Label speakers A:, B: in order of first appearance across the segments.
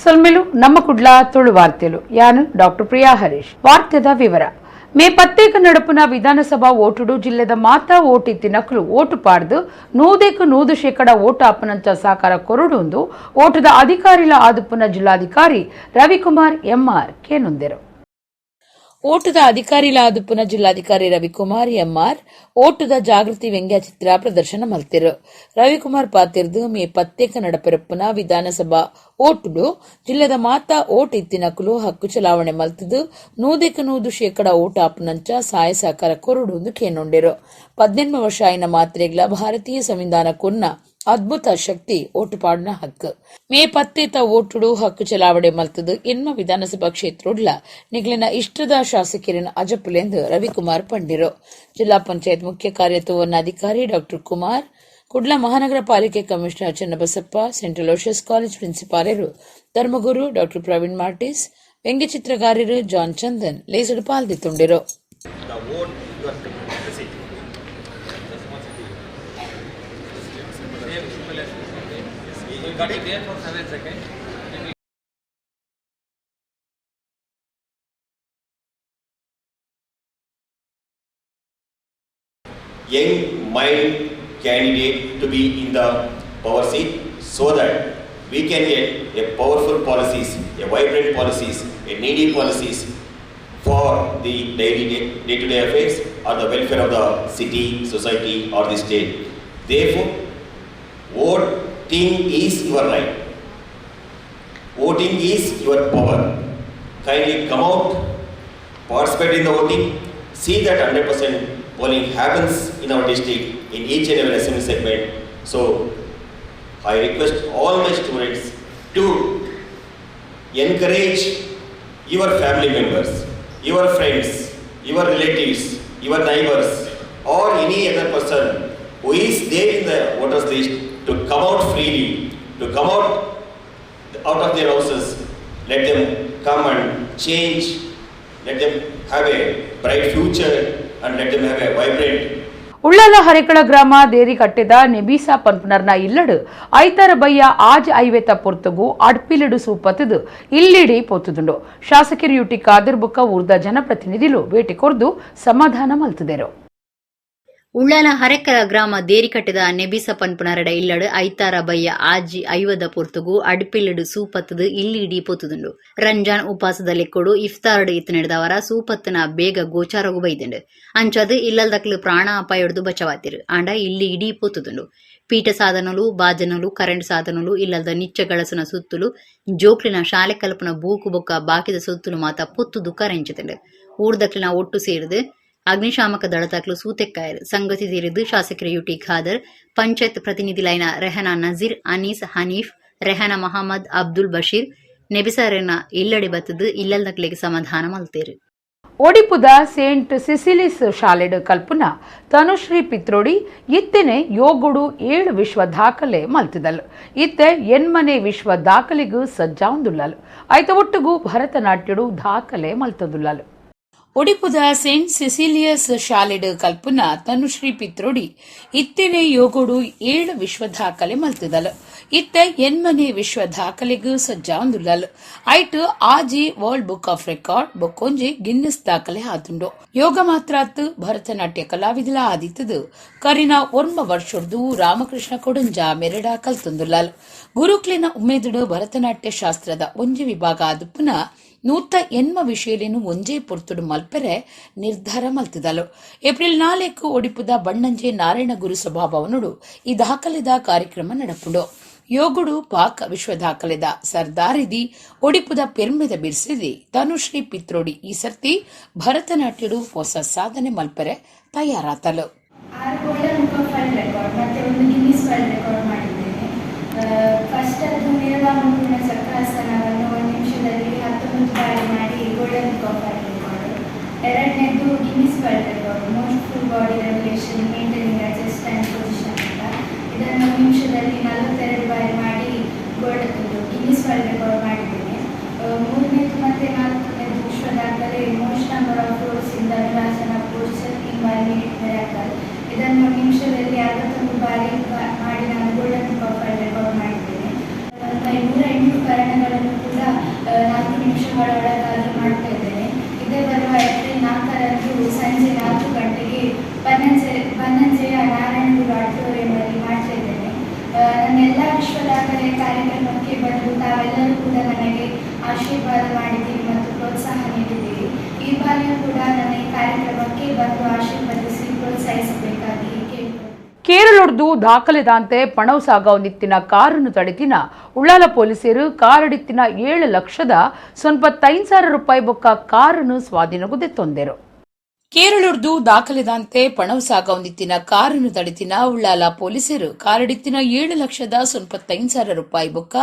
A: ಸೊಲ್ಮೆಲು ನಮ್ಮ ಕುಡ್ಲ ತುಳು ವಾರ್ತೆಲು ಯಾನು ಡಾಕ್ಟರ್ ಪ್ರಿಯಾ ಹರೀಶ್ ವಾರ್ತೆದ ವಿವರ ಮೇ 10 ನಡುಪುನ ವಿಧಾನಸಭಾ ಓಟುಡು ಜಿಲ್ಲೆದ ಮಾತಾ ಓಟಿತ್ತಿನಕಲು ಓಟು ಪಾಡ್ದು 100% ಓಟು ಆಪನಂಚ ಸಾಕಾರ ಕೊರಡುಂದು ಓಟುದ ಅಧಿಕಾರಿಲ ಆದುಪುನ ಜಿಲ್ಲಾಧಿಕಾರಿ ರವಿಕುಮಾರ್ ಎಂಆರ್ ಕೇನುಂದೆರು. ಓಟುದ ಅಧಿಕಾರಿಲಾದುಪುನ ಜಿಲ್ಲಾಧಿಕಾರಿ ರವಿಕುಮಾರ್ ಎಂಆರ್ ಓಟುದ ಜಾಗೃತಿ ವ್ಯಂಗ್ಯಚಿತ್ರ ಪ್ರದರ್ಶನ ಮಲ್ತಿರು. ರವಿಕುಮಾರ್ ಪಾತಿರ್ದು ಮೇ 10 ನಡಪೆರಪ್ಪುನ ವಿಧಾನಸಭಾ ಓಟುಡು ಜಿಲ್ಲೆದ ಮಾತಾ ಓಟ್ ಇತ್ತಿನಕುಲು ಹಕ್ಕು ಚಲಾವಣೆ ಮಲ್ತದು 100% ಓಟ್ ಆಪನಂಚ ಸಹಾಯ ಸಹಕಾರ ಕೊರಡುಂದು ಕೇನುಂಡೆರು. 18 ವರ್ಷ ಆಯ್ನ ಮಾತ್ರೆಗ್ಲ ಭಾರತೀಯ ಸಂವಿಧಾನ ಕೊನ್ನ ಅದ್ಭುತ ಶಕ್ತಿ ಓಟು ಪಾಡ್ನ ಹಕ್ಕು ಮೇ 10 ಓಟುಡು ಹಕ್ಕು ಚಲಾವಣೆ ಮಲ್ತದು ಎನ್ಮ ವಿಧಾನಸಭಾ ಕ್ಷೇತ್ರೋಡ್ಲ ನಿಗ್ಲಿನ ಇಷ್ಟದ ಶಾಸಕರಿನ ಅಜಪುಲೆಂದು ರವಿಕುಮಾರ್ ಪಂಡಿರು. ಜಿಲ್ಲಾ ಪಂಚಾಯತ್ ಮುಖ್ಯ ಕಾರ್ಯನಿರ್ವಹಣಾಧಿಕಾರಿ ಡಾಕ್ಟರ್ ಕುಮಾರ್, ಕುಡ್ಲ ಮಹಾನಗರ ಪಾಲಿಕೆ ಕಮಿಷನರ್ ಚನ್ನಬಸಪ್ಪ, ಸೆಂಟ್ರಲ್ ಓಷಸ್ ಕಾಲೇಜ್ ಪ್ರಿನ್ಸಿಪಾಲರು ಧರ್ಮಗುರು ಡಾಕ್ಟರ್ ಪ್ರವೀಣ್ ಮಾರ್ಟಿಸ್, ವ್ಯಂಗ್ಯಚಿತ್ರಗಾರರು ಜಾನ್ ಚಂದನ್ ಲೇಸಡು ಪಾಲ್ದಿತ್ತುಂಡಿರು.
B: Got it there for 7 seconds.
C: Young mind candidate to be in the power seat so that we can get a powerful policies, a vibrant policies, a needy policies for the daily day-to-day affairs or the welfare of the city, society or the state. Therefore, voting is your right. Voting is your power. Kindly come out, participate in the voting, see that 100% polling happens in our district in each and every assembly segment. So, I request all my students to encourage your family members, your friends, your relatives, your neighbors or any other person who is there in the voters list to come out freely, to come out of their houses. Let them come and change, let them have a bright future and let them have a vibrant.
A: Ullal Harekala ಗ್ರಾಮ ದೇರಿ ಕಟ್ಟೆದ ನೆಬೀಸಾ ಪನ್ಪುನರ್ನ ಇಲ್ಲಡು ಐತಾರ ಬಯ್ಯ ಆಜ್ ಐವೆತ ಪೊರ್ತುಗು ಅಡ್ಪಿಲಿಡು ಸೂಪತ್ತದು ಇಲ್ಲಿಡಿ ಪೊತ್ತುದುಂಡು. ಶಾಸಕರು UT ಕಾದರ್ ಬುಕ್ಕ ಊರ್ದ ಜನಪ್ರತಿನಿಧಿಲು ಭೇಟಿ ಕೊರ್ದು ಸಮಾಧಾನ ಮಲ್ತುದೆರು.
D: ಉಳ್ಳಾಲ ಹರೆಕರ ಗ್ರಾಮ ದೇರಿಕಟ್ಟೆದ ನೆಬಿಸ ಪನ್ಪುನರಡ ಇಲ್ಲಡು ಐತಾರ ಬಯ್ಯ ಆಜಿ ಐವದ ಪೊರ್ತುಗು ಅಡ್ಪಿಲ್ಲಿಡು ಸೂಪತ್ತದು ಇಲ್ಲಿಡಿ ಪೊತ್ತುದುಂಡು. ರಂಜಾನ್ ಉಪವಾಸದ ಲೆಕ್ಕೊಡು ಇಫ್ತಾರ್ಡು ಇತ್ತು ನಡೆದವರ ಸೂಪತ್ತನ ಬೇಗ ಗೋಚಾರಗು ಬೈದುಂಡು. ಅಂಚದು ಇಲ್ಲದಕ್ಲು ಪ್ರಾಣ ಅಪಾಯಡ್ದು ಬಚವಾತಿರು ಆಂಡ ಇಲ್ಲಿ ಇಡೀ ಪೊತ್ತುದುಂಡು. ಪೀಠ ಸಾಧನಲು ಬಾಜನಲು ಕರೆಂಟ್ ಸಾಧನಲು ಇಲ್ಲದ ನಿಚ್ಚ ಗಳಸನ ಸುತ್ತಲು ಜೋಕ್ಲಿನ ಶಾಲೆ ಕಲ್ಪನ ಬೂಕು ಬೊಕ್ಕ ಬಾಕಿದ ಸುತ್ತಲು ಮಾತ ಪೊತ್ತುದು ಕರೆಂಚುತ್ತಂಡು. ಊರ್ದಕ್ಲಿನ ಒಟ್ಟು ಸೇರಿದು ಅಗ್ನಿಶಾಮಕ ದಳತಕ್ಲು ಸೂತೆಕ್ಕಾಯರು ಸಂಗತಿ ಸೇರಿದ್ದು ಶಾಸಕರು ಯುಟಿ ಖಾದರ್, ಪಂಚಾಯತ್ ಪ್ರತಿನಿಧಿಲೈನ ರೆಹನಾ ನಜೀರ್, ಅನೀಸ್, ಹನೀಫ್, ರೆಹನಾ ಮಹಮ್ಮದ್, ಅಬ್ದುಲ್ ಬಶೀರ್ ನೆಬಿಸರನ ಇಲ್ಲಡಿ ಬತ್ತದು ಇಲ್ಲದಕ್ಲೆಗೆ ಸಮಾಧಾನ ಮಲ್ತೇರು.
A: ಒಡಿಪುದ ಸೇಂಟ್ ಸಿಸಿಲಿಸ್ ಶಾಲೆಡ್ ಕಲ್ಪುನ ತನುಶ್ರೀ ಪಿತ್ರೋಡಿ ಇತ್ತೆನೆ ಯೋಗುಡು 7 ವಿಶ್ವ ದಾಖಲೆ ಮಲ್ತಿದಲು. ಇತ್ತೆ ಎನ್ಮನೆ ವಿಶ್ವ ದಾಖಲೆಗೂ ಸಜ್ಜಾಂದುಲ್ಲಲು ಐತ ಒಟ್ಟುಗೂ ಭರತನಾಟ್ಯಡು ದಾಖಲೆ ಮಲ್ತದುಲ್ಲಲು. ಒಡಿಪುದ ಸೇಂಟ್ ಸಿಸಿಲಿಯಸ್ ಶಾಲೆಡ್ ಕಲ್ಪುನ ತನುಶ್ರೀ ಪಿತ್ರೋಡಿ ಇತ್ತೆನೆ ಯೋಗುಡು 7 ವಿಶ್ವ ದಾಖಲೆ ಮಲ್ತಿದಲು. ಇತ್ತ ಎನ್ಮನೆ ವಿಶ್ವ ದಾಖಲೆಗೂ ಸಜ್ಜಾಂದುಲ್ಲಲು ಐಟು ಆಜಿ ವರ್ಲ್ಡ್ ಬುಕ್ ಆಫ್ ರೆಕಾರ್ಡ್ ಬೊಕ್ಕೊಂಜಿ ಗಿನ್ನೆಸ್ ದಾಖಲೆ ಆತುಂಡು. ಯೋಗ ಮಾತ್ರಾತ್ ಭರತನಾಟ್ಯ ಕಲಾವಿದಲ ಆದಿತ್ತದು ಕರಿನ 1 ವರ್ಷದ್ದು ರಾಮಕೃಷ್ಣ ಕೊಡುಂಜ ಮೆರಡ ಕಲ್ತೊಂದುಲ್ಲಲು. ಗುರುಕ್ಲಿನ ಉಮೇದುಡು ಭರತನಾಟ್ಯ ಶಾಸ್ತ್ರದ ಒಂಜಿ ವಿಭಾಗ ಆದುಪುನ 108 ವಿಷಯಲೇನು ಒಂಜೇ ಪೊರ್ತುಡು ಮಲ್ಪೆರೆ ನಿರ್ಧಾರ ಮಲ್ತಿದಲು. ಏಪ್ರಿಲ್ 4 ಒಡಿಪುದ ಬಣ್ಣಂಜೆ ನಾರಾಯಣ ಗುರು ಸಭಾಭವನುಡು ಈ ದಾಖಲೆದ ಕಾರ್ಯಕ್ರಮ ನಡಪುಂಡು. ಯೋಗುಡು ಪಾಕ ವಿಶ್ವ ದಾಖಲೆದ ಸರ್ದಾರಿದಿ ಒಡಿಪುದ ಪೆರ್ಮೆದ ಬಿರ್ಸಿದಿ ತನುಶ್ರೀ ಪಿತ್ರೋಡಿ ಈ ಸರ್ತಿ ಭರತನಾಟ್ಯಡು ಹೊಸ ಸಾಧನೆ ಮಲ್ಪೆರೆ ತಯಾರಾತಲು.
E: ಎರಡನೇದು Guinness world record most full body regulation maintaining adjust and position ಅಂತ. ಇದನ್ನು ನಿಮಿಷದಲ್ಲಿ 42 ಬಾರಿ ಮಾಡಿ ಗೋಲ್ಡ್ ಗಿನ್ನಿಸ್ ವರ್ಲ್ಡ್ ರೆಕಾರ್ಡ್ ಮಾಡಿದ್ದೇನೆ. ಮೂರನೇದು ಮತ್ತು 4ನೇದು ವಿಶ್ವ ದಾಖಲೆ most number of roads in the ವಿಲಾಸನ ಪೊಸಿಷನ್ ಇನ್ 1 ಮಿನಿಟ್ ಮಿರಾಕಲ್. ಇದನ್ನು ನಿಮಿಷದಲ್ಲಿ 61 ಬಾರಿ ಮಾಡಿ ನಾನು golden book of world record ಮಾಡಿದ್ದೇನೆ. 108 ಕಾರಣಗಳನ್ನು ಕೂಡ ಆಶೀರ್ವಾದ ಮಾಡಿದ್ದೀರಿ ಮತ್ತು ಪ್ರೋತ್ಸಾಹ ನೀಡಿದ್ದೀರಿ. ಈ ಬಾರಿಯೂ ಕೂಡ ನನ್ನ ಈ ಕಾರ್ಯಕ್ರಮಕ್ಕೆ ಬಂದು ಆಶೀರ್ವದಿಸಿ ಪ್ರೋತ್ಸಾಹಿಸಬೇಕಾಗಿ ಕೇಳಿಕೊಳ್ಳುತ್ತೇನೆ.
A: ಕೇರಳೊಡ್ದು ದಾಖಲೆದಂತೆ ಪಣವು ಸಾಗವನಿತ್ತಿನ ಕಾರನ್ನು ತಡೆತಿನ ಉಳ್ಳಾಲ ಪೊಲೀಸರು ಕಾರಡಿತ್ತಿನ 7,95,000 ರೂಪಾಯಿ ಬೊಕ್ಕ ಕಾರನ್ನು ಸ್ವಾಧೀನಗುದೆ ತೊಂದರು. ಕೇರಳೊಡ್ದು ದಾಖಲೆದಂತೆ ಪಣವು ಸಾಗವನಿತ್ತಿನ ಕಾರನ್ನು ತಡೆತಿನ ಉಳ್ಳಾಲ ಪೊಲೀಸರು ಕಾರಡಿತ್ತಿನ 7,95,000 ರೂಪಾಯಿ ಬೊಕ್ಕ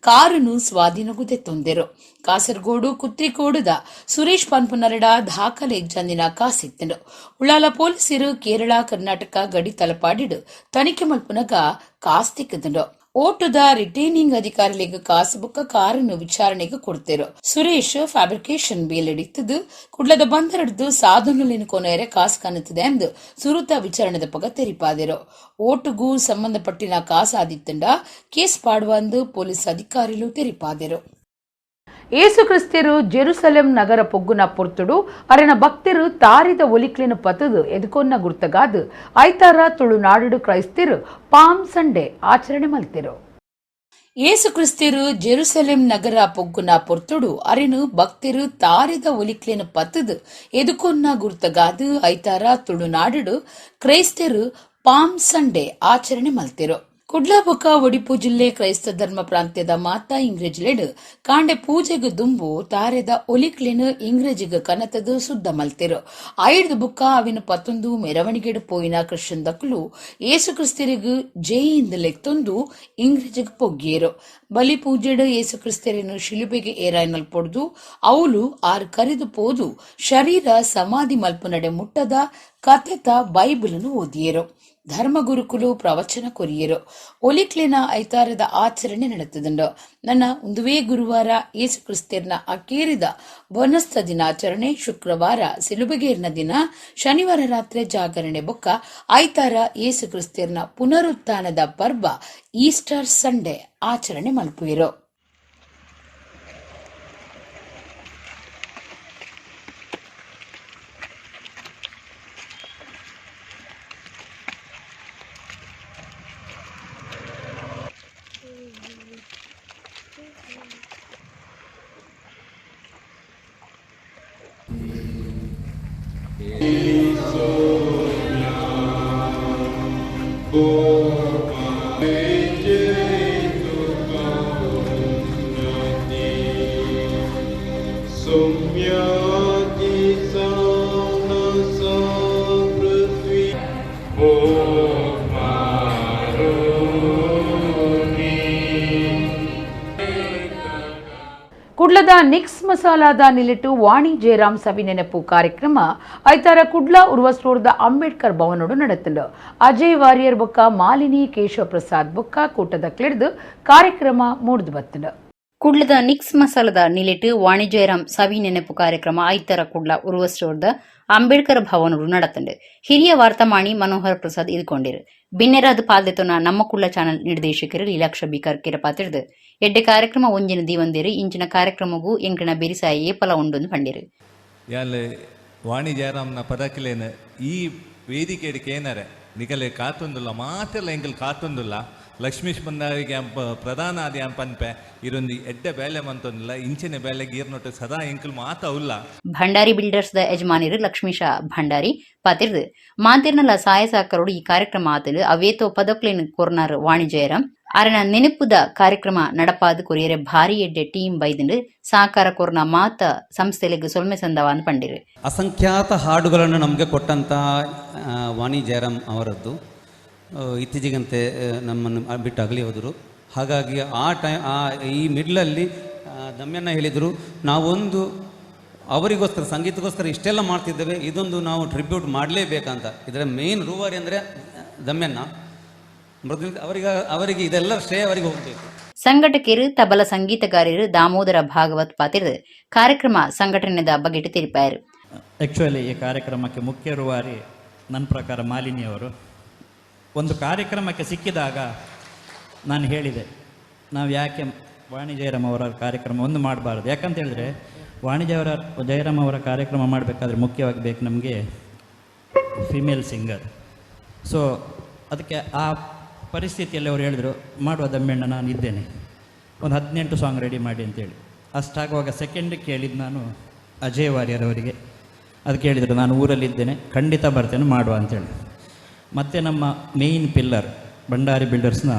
A: ಕಾರನ್ನು ಸ್ವಾಧೀನಗುದೆ ತೊಂದರು. ಕಾಸರಗೋಡು ಕುತ್ರಿಕೋಡುದ ಸುರೇಶ್ ಪನ್ಪುನರಡ ದಾಖಲೆ ಜಂದಿನ ಕಾಸಿತ್ತನು. ಉಳ್ಳಾಲ ಪೊಲೀಸರು ಕೇರಳ ಕರ್ನಾಟಕ ಗಡಿ ತಲಪಾಡಿಡು ತನಿಖೆ ಮಲ್ಪುನಗ ಕಾಸ್ ತಿಕ್ಕದಂಡು. ಓಟುದ ರಿಟೈನಿಂಗ್ ಅಧಿಕಾರಿಗಳಿಗೆ ಕಾಸು ಬೊಕ್ಕ ಕಾರನ್ನು ವಿಚಾರಣೆಗೆ ಕೊಡ್ತೇರು. ಸುರೇಶ್ ಫ್ಯಾಬ್ರಿಕೇಶನ್ ಬೇಲೆಡಿತ್ತದು ಕುಡ್ಲದ ಬಂದರಡ್ದು ಸಾಧನಲಿನ ಕೊನೆಯರೆ ಕಾಸು ಕಾಣುತ್ತದೆ ಎಂದು ಸುರುತ ವಿಚಾರಣೆದ ಪಗ ತೆರಿಪಾದರು. ಓಟುಗೂ ಸಂಬಂಧಪಟ್ಟಿನ ಕಾಸು ಆದಿತ್ತಂಡ ಕೇಸ್ ಪಾಡುವಂದು ಪೊಲೀಸ್ ಅಧಿಕಾರಿಗಳು ತೆರಿಪಾದರು. ಏಸು ಕ್ರಿಸ್ತಿಯರು ಜೆರುಸಲೆಂ ನಗರ ಪೊಗ್ಗುನ ಪೊರ್ತುಡು ಅರೆನ ಭಕ್ತರು ತಾರಿದ ಒಲಿಕ್ಲಿನ ಪತದು ಎದುಕೊನ್ನ ಗುರ್ತಗಾದು ಐತಾರ ತುಳುನಾಡು ಕ್ರೈಸ್ತಿರು ಪಾಮ್ ಸಂಡೆ ಆಚರಣೆ ಮಲ್ತಿರು. ಏಸು ಕ್ರಿಸ್ತಿಯರು ಜೆರುಸಲೆಂ ನಗರ ಪೊಗ್ಗುನ ಪೊರ್ತುಡು ಅರೆನು ಭಕ್ತರು ತಾರಿದ ಒಲಿಕ್ಲಿನ ಪತದು ಎದುಕೊನ್ನ ಗುರ್ತಗಾದು ಐತಾರ ತುಳುನಾಡು ಕ್ರೈಸ್ತಿರು ಪಾಮ್ ಸಂಡೆ ಆಚರಣೆ ಮಲ್ತಿರು. ಕುಡ್ಲ ಬೊಕ್ಕ ಒಡಿಪು ಜಿಲ್ಲೆ ಕ್ರೈಸ್ತ ಧರ್ಮ ಪ್ರಾಂತ್ಯದ ಮಾತಾ ಇಂಗ್ರೆಜಿಲೆಡ್ ಕಾಂಡೆ ಪೂಜೆಗೆ ದುಂಬು ತಾರೆದ ಒಲಿಕ್ಲೆನು ಇಂಗ್ರೆಜಿಗೆ ಕನತದು ಸುದ್ದ ಮಲ್ತಿರು. ಐಡ್ದು ಬುಕ್ಕ ಅವಿನ 11 ಮೆರವಣಿಗೆಡು ಪೋಯಿನ ಕ್ರಿಶ್ಚಿಯನ್ ದಕ್ಕಲು ಏಸು ಕ್ರಿಸ್ತಿರಿಗೂ ಜೈಯಿಂದ ಲೆಕ್ತೊಂದು ಇಂಗ್ರೆಜಿಗೆ ಪೊಗ್ಗಿಯರು. ಬಲಿ ಪೂಜೆಡು ಏಸು ಕ್ರಿಸ್ತಿಯರನ್ನು ಶಿಲುಬೆಗೆ ಏರಾಯ್ನಲ್ ಪೊಡ್ದು ಅವಳು ಆರು ಕರೆದು ಪೋದು ಶರೀರ ಸಮಾಧಿ ಮಲ್ಪುನಡೆ ಮುಟ್ಟದ ಕಥೆತ ಬೈಬಲನ್ನು ಓದಿಯರು. ಧರ್ಮಗುರುಕುಲು ಪ್ರವಚನ ಕೊರಿಯರು. ಒಲಿಕ್ಲಿನ ಐತಾರದ ಆಚರಣೆ ನಡೆತದಂಡು. ನನ್ನ ಒಂದುವೇ ಗುರುವಾರ ಏಸು ಕ್ರಿಸ್ತಿಯರ್ನ ಅಕೇರಿದ ಬೊನಸ್ತ ದಿನಾಚರಣೆ, ಶುಕ್ರವಾರ ಸಿಲುಬೆಗೇರ್ನ ದಿನ, ಶನಿವಾರ ರಾತ್ರಿ ಜಾಗರಣೆ ಬೊಕ್ಕ ಐತಾರ ಏಸು ಕ್ರಿಸ್ತಿಯರ್ನ ಪುನರುತ್ಥಾನದ ಪರ್ವ ಈಸ್ಟರ್ ಸಂಡೆ ಆಚರಣೆ ಮಲ್ಪುವಿರು. ಕುಡ್ಲದ ನಿಕ್ಸ್ ಮಸಾಲಾದ ನಿಲಿಟು ವಾಣಿ ಜಯರಾಮ್ ಸವಿ ನೆನಪು ಕಾರ್ಯಕ್ರಮ ಐತಾರ ಕುಡ್ಲ ಉರ್ವಸ್ಟೋರ್ದ ಅಂಬೇಡ್ಕರ್ ಭವನೋಡು ನಡೆತಂಡು. ಅಜಯ್ ವಾರಿಯರ್ ಬೊಕ್ಕ ಮಾಲಿನಿ ಕೇಶವ ಪ್ರಸಾದ್ ಬೊಕ್ಕ ಕೂಟದ ಕ್ಲಿಡ್ದು ಕಾರ್ಯಕ್ರಮ ಮೂಡ್ದು ಬತ್ತಂಡು.
D: ಕುಡ್ಲದ ನಿಕ್ಸ್ ಮಸಾಲದ ನಿಲಿಟು ವಾಣಿ ಜಯರಾಮ್ ಸವಿ ನೆನಪು ಕಾರ್ಯಕ್ರಮ ಐತಾರ ಕುಡ್ಲ ಉರ್ವಸ್ಟೋರ್ದ ಅಂಬೇಡ್ಕರ್ ಭವನೋಡು நடத்தண்டு. ಹಿರಿಯ ವಾರ್ತಾಮಾಣಿ ಮನೋಹರ್ ಪ್ರಸಾದ್ ಇದ್ಕೊಂಡಿರು. ಬಿನ್ನೆರಾದ ಪಾಲ್ದೆತೊನ ನಮ್ಮ ಕುಡ್ಲ ಚಾನಲ್ ನಿರ್ದೇಶಕರು ಲೀಲಾಕ್ಷ ಬಿಕರ್ ಕಿರಪಾತಿರ್ದು ಎಡ್ಡೆ ಕಾರ್ಯಕ್ರಮ ಒಂಜಿನ ದೀವಂದಿರು ಇಂಚಿನ ಕಾರ್ಯಕ್ರಮಗೂ ಎಂಕಣ ಬೆರಿಸಾಯ ಏಪಲ ಉಂಡು ಪಂಡಿರು.
B: ಯಾಲೆ ವಾಣಿ ಜಯರಾಮ್ನ ಪದಕಲೇನು ಈ ವೇದಿಕೆಡಿಕೆ ಏನರೆ ನಿಗಲೆ ಕಾತೊಂದುಲ್ಲ ಮಾತೆಲ್ಲ ಎಂಕಲ್ ಕಾತೊಂದುಲ್ಲ ಲಕ್ಷ್ಮೀಶ್ ಬಂದಾರಿಗೆ ಪ್ರಧಾನ ಆದಿ ಅನ್ಪನ್ಪೆ ಇರೊಂದು ಎಡ್ಡೆ ಬೇಲೆ ಮಂತೊಂದಿಲ್ಲ ಇಂಚಿನ ಬೇಲೆಗೆ ಈರ್ನೊಟ್ಟು ಸದಾ ಎಂಕಲ್ ಮಾತ ಉಲ್ಲ.
D: ಭಂಡಾರಿ ಬಿಲ್ಡರ್ಸ್ ದ ಯಜಮಾನಿರು ಲಕ್ಷ್ಮೀಶ ಭಂಡಾರಿ ಪಾತಿರ್ದು ಮಾತಿರ್ನಲ್ಲ ಸಹಾಯ ಸಹಕಾರೋಡು ಈ ಕಾರ್ಯಕ್ರಮ ಆತಲು ಅವೇತೋ ಪದಕ್ಲೇನು ಕೊರ್ನಾರು ವಾಣಿ ಜಯರಾಮ್ ಅರನ ನೆನಪುದ ಕಾರ್ಯಕ್ರಮ ನಡಪಾದ ಕೊರಿಯರೆ ಭಾರಿ ಎಡ್ಡೆ ಟೀಮ್ ಬೈದಿಂಡು ಸಹಕಾರ ಕೊರ್ನ ಮಾತ ಸಂಸ್ಥೆಲೆಗೆ ಸೊಲ್ಮೆ ಸಂದವಾನ್ ಪಂಡಿರು.
F: ಅಸಂಖ್ಯಾತ ಹಾಡುಗಳನ್ನು ನಮಗೆ ಕೊಟ್ಟಂಥ ವಾಣಿ ಜಯರಾಮ್ ಅವರದ್ದು ಇತ್ತೀಚೆಗಂತೆ ನಮ್ಮನ್ನು ಬಿಟ್ಟು ಅಗಲಿ ಹೋದರು. ಹಾಗಾಗಿ ಈ ಮಿಡ್ಲಲ್ಲಿ ದಮ್ಯಣ್ಣ ಹೇಳಿದರು, ನಾವೊಂದು ಅವರಿಗೋಸ್ಕರ ಸಂಗೀತಕ್ಕೋಸ್ಕರ ಇಷ್ಟೆಲ್ಲ ಮಾಡ್ತಿದ್ದೇವೆ, ಇದೊಂದು ನಾವು ಟ್ರಿಬ್ಯೂಟ್ ಮಾಡಲೇಬೇಕಂತ. ಇದರ ಮೇನ್ ರೂವಾರಿ ಅಂದರೆ ದಮ್ಯಣ್ಣ. ಅವರಿಗೆ ಇದೆಲ್ಲ ಶ್ರೇಯ ಅವರಿಗೆ ಹೋಗಬೇಕು.
D: ಸಂಘಟಕರು ತಬಲ ಸಂಗೀತಗಾರರು ದಾಮೋದರ ಭಾಗವತ್ ಪಾತಿರ್ದು ಕಾರ್ಯಕ್ರಮ ಸಂಘಟನೆದ ಬಗೆಟ್ ತಿರುಪಾಯರು.
G: ಆ್ಯಕ್ಚುಲಿ ಈ ಕಾರ್ಯಕ್ರಮಕ್ಕೆ ಮುಖ್ಯ ರೂವಾರಿ ನನ್ನ ಪ್ರಕಾರ ಮಾಲಿನಿಯವರು. ಒಂದು ಕಾರ್ಯಕ್ರಮಕ್ಕೆ ಸಿಕ್ಕಿದಾಗ ನಾನು ಹೇಳಿದೆ, ನಾವು ಯಾಕೆ ವಾಣಿ ಜಯರಾಮ್ ಅವರ ಕಾರ್ಯಕ್ರಮ ಒಂದು ಮಾಡಬಾರ್ದು. ಯಾಕಂತ ಹೇಳಿದ್ರೆ ವಾಣಿ ಜಯರಾಮ್ ಅವರ ಕಾರ್ಯಕ್ರಮ ಮಾಡಬೇಕಾದ್ರೆ ಮುಖ್ಯವಾಗಿ ಬೇಕು ನಮಗೆ ಫಿಮೇಲ್ ಸಿಂಗರ್. ಸೊ ಅದಕ್ಕೆ ಆ ಪರಿಸ್ಥಿತಿಯಲ್ಲಿ ಅವರು ಹೇಳಿದ್ರು, ಮಾಡುವ ದಮ್ಮೆಣ್ಣ ನಾನು ಇದ್ದೇನೆ, ಒಂದು 18 ಸಾಂಗ್ ರೆಡಿ ಮಾಡಿ ಅಂತೇಳಿ. ಅಷ್ಟಾಗುವಾಗ ಸೆಕೆಂಡ್ ಕೇಳಿದ್ದು ನಾನು ಅಜಯ್ ವಾರಿಯರ್ ಅವರಿಗೆ. ಅದು ಕೇಳಿದರು, ನಾನು ಊರಲ್ಲಿದ್ದೇನೆ, ಖಂಡಿತ ಬರ್ತೇನೆ, ಮಾಡುವ ಅಂತೇಳಿ. ಮತ್ತು ನಮ್ಮ ಮೇಯ್ನ್ ಪಿಲ್ಲರ್ ಭಂಡಾರಿ ಬಿಲ್ಡರ್ಸ್ನ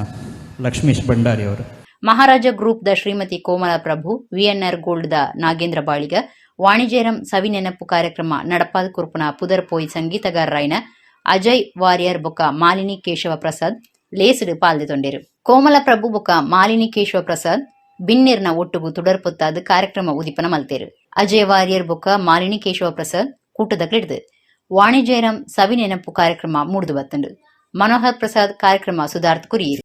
G: ಲಕ್ಷ್ಮೀಶ್ ಭಂಡಾರಿ ಅವರು,
D: ಮಹಾರಾಜ ಗ್ರೂಪ್ ದ ಶ್ರೀಮತಿ ಕೋಮಲ ಪ್ರಭು, ವಿಎನ್ಆರ್ ಗೋಲ್ಡ್ ದ ನಾಗೇಂದ್ರ ಬಾಳಿಗ, ವಾಣಿಜ್ಯರಂ ಸವಿ ನೆನಪು ಕಾರ್ಯಕ್ರಮ ನಡಪಾದ ಕುರುಪುನ ಪುದರ್ ಪೋಯಿ ಸಂಗೀತಗಾರರಾಯಿನ ಅಜಯ್ ವಾರಿಯರ್ ಬೊಕ್ಕ ಮಾಲಿನಿ ಕೇಶವ ಪ್ರಸಾದ್ ಲೇಸುಡು ಪಾಲ್ದೊಂಡರು. ಕೋಮಲ ಪ್ರಭು ಬೊಕ್ಕ ಮಾಲಿನಿ ಕೇಶವ ಪ್ರಸಾದ್ ಬಿನ್ನೇರ್ನ ಒಟ್ಟುಗು ತುಡರ್ಪೊತ್ತಾದ ಕಾರ್ಯಕ್ರಮ ಉದಿಪನ ಮಲ್ತೇರು. ಅಜಯ್ ವಾರಿಯರ್ ಬೊಕ್ಕ ಮಾಲಿನಿ ಕೇಶವ ಪ್ರಸಾದ್ ಕೂಟದ ಕಿಡ್ದು ವಾಣಿಜ್ಯರಂ ಸವಿ ನೆನಪು ಕಾರ್ಯಕ್ರಮ ಮೂಡ್ದು ಬತ್ತಂಡು. ಮನೋಹರ್ ಪ್ರಸಾದ್ ಕಾರ್ಯಕ್ರಮ ಸುಧಾರ್ಥ ಕುರಿಯಿರು.